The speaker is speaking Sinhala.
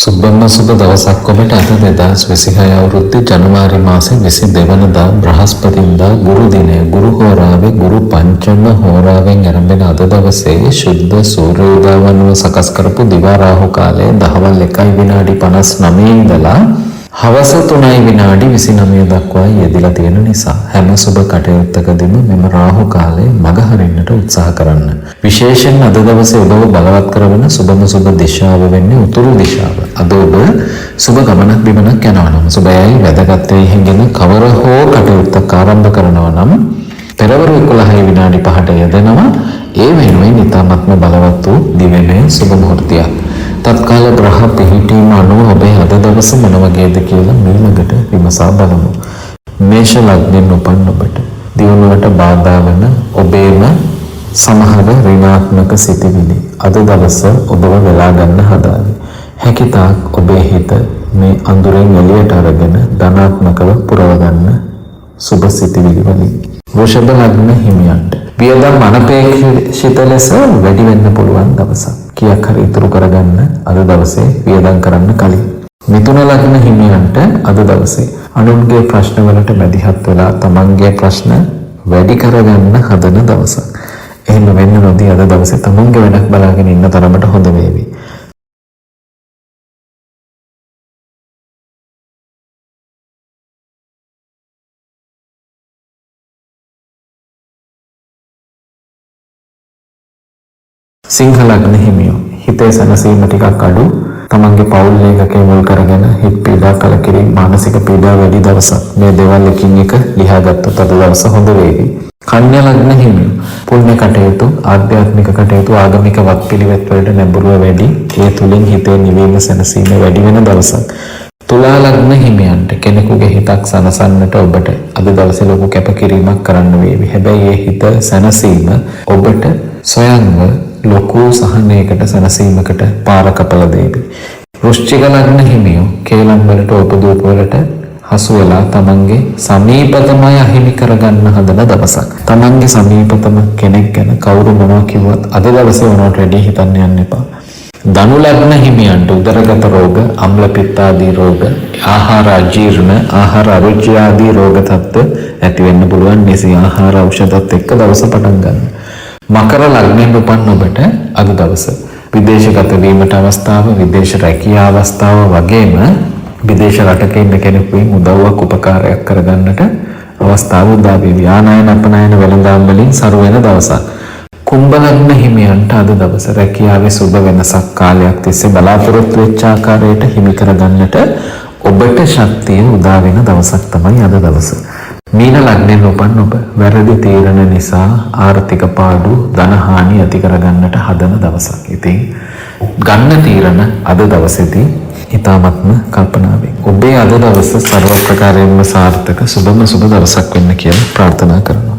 සුබම සුබ දවසක් ඔබට අද 2026 අවුරුද්දේ ජනවාරි මාසේ 22 වෙනිදා බ්‍රහස්පතින්දා ගුරු දිනය ගුරු හෝරාවේ ගුරු පංචම හෝරාවෙන් ආරම්භන අද දවසේ ශුද්ධ සූර්ය උදෑවනව සකස් කරපු දිවා රාහු කාලය දහවල් 1 විනාඩි 59 ඉඳලා හවස 3 විනාඩි 29 දක්වා යෙදিলা තියෙන නිසා හැම සුබ කටයුත්තකදීම මෙම රාහු කාලය මග හරින්නට උත්සාහ කරන්න. විශේෂයෙන් අද දවසේ ඔබව බලවත් කරන සුබම සුබ දිශාව වෙන්නේ උතුරු දිශාව. අද ඔබ සුබ ගමනක් බිමනක් යනවා නම් සුබයයි වැදගත් වේ හිඟෙන කවර හෝ කටයුත්තක් ආරම්භ කරනවා නම් පෙරවරු 11 විනාඩි 5ට යෙදෙනවා. ඒ වෙනුවෙන් ඉතාමත්ම බලවත් වූ දිවයිනේ සුබ මුහුර්තයක්. තත්කාල ග්‍රහ පිහිටීම අනුව ඔබේ අද දවස මොන වගේද කියලා මීළඟට විමසා බලමු. මේෂ ලග්නෙන් උපන් ඔබට දියුණුවට බාධා වන ඔබේම සමහර ඍණාත්මක සිතිවිලි අද දවස ඔබව වෙලා ගන්න හදාවි. හැකිතාක් ඔබේ හිත මේ අඳුරෙන් එළියට අරගෙන ධනාත්මකව පුරව ගන්න සුබ සිතිවිලි වලින්. වෘෂභ ලග්න හිමියන්ට වියදම් අනපේක්ෂිත ලෙස වැඩි වෙන්න පුළුවන් දවසක්. කියක් හරි ඉතුරු කරගන්න අද දවසේ වියදම් කරන්න කලින්. මිථුන ලග්න හිමියන්ට අද දවසේ අනුන්ගේ ප්‍රශ්න වලට මැදිහත් වෙලා තමන්ගේ ප්‍රශ්න වැඩි කරගන්න හදන දවසක්. එහෙම වෙන්න නොදී අද දවසේ තමන්ගේ වැඩක් බලාගෙන ඉන්න තරමට හොඳ වේවි. සිංහ ලග්න හිමියෝ හිතේ සැනසීම ටිකක් අඩු. තමන්ගේ පෞල් ලේඛකේ මුල් කරගෙන හිත පීඩා කලකිරීම මානසික පීඩා වැඩි දවසක්. මේ දේවල් එකින් එක ලියාගත්තොත් අද දවස හොඳ වේවි. කන්‍යා ලග්න හිමියෝ පුණ්‍ය කටයුතු ආධ්‍යාත්මික කටයුතු ආගමික වත්පිළිවෙත් වලට නැඹුරුව වැඩි. ඒ තුලින් හිතේ නිවීම සැනසීම වැඩි වෙන දවසක්. තුලා ලග්න හිමියන්ට කෙනෙකුගේ හිතක් සනසන්නට ඔබට අද දවසේ ලොකු කැපකිරීමක් කරන්න වේවි. හැබැයි ඒ හිත සැනසීම ඔබට සොයන්ව ලොකු සහනයකට සැනසීමකට පාර කපලා දෙවි. වෘශ්චික ලග්න හිමියෝ කේලම් වලට උපදූප වලට හසු වෙලා තමන්ගේ සමීපතමය අහිමි කරගන්න හදන දවසක්. තමන්ගේ සමීපතම කෙනෙක් ගැන කවුරු මොනවා කිව්වත් අද දවසේ උනට වැඩි හිතන්න යන්න එපා. ධනු ලග්න හිමියන්ට උදරගත රෝග, අම්ල පිත්ත ආදී රෝග, ආහාර අජීර්ණ, ආහාර අරුචි ආදී රෝග තත්ත්ව ඇති වෙන්න පුළුවන්. නිසා ආහාර ඖෂධත් එක්ක දවස පටන් ගන්න. මකර ලග්නෙන් උපන් ඔබට අද දවස විදේශගත වීමට අවස්ථාව, විදේශ රැකියා අවස්ථාව වගේම විදේශ රටක ඉන්න කෙනෙකුගෙන් උදව්වක් උපකාරයක් කරගන්නට අවස්ථාව උදා වේවි. ආනයන අපනයන වෙළඳාම් වලින් සරු වෙන දවසක්. කුම්භ ලග්න හිමියන්ට අද දවස රැකියාවේ සුබ වෙනසක් කාලයක් තිස්සේ බලාපොරොත්තු වෙච්ච ආකාරයට හිමි කරගන්නට ඔබට ශක්තිය උදා වෙන දවසක් තමයි අද දවස. මීන ලග්නෙන් උපන් ඔබ වැරදි තීරණ නිසා ආර්ථික පාඩු ධනහානි ඇති කරගන්නට හදන දවසක්. ඉතින් ගන්න තීරණ අද දවසේදී ඉතාමත්ම කල්පනාවෙන් ඔබේ අද දවස සර්ව ප්‍රකාරයෙන්ම සාර්ථක සුබම සුබ දවසක් වෙන්න කියලා ප්‍රාර්ථනා කරනවා.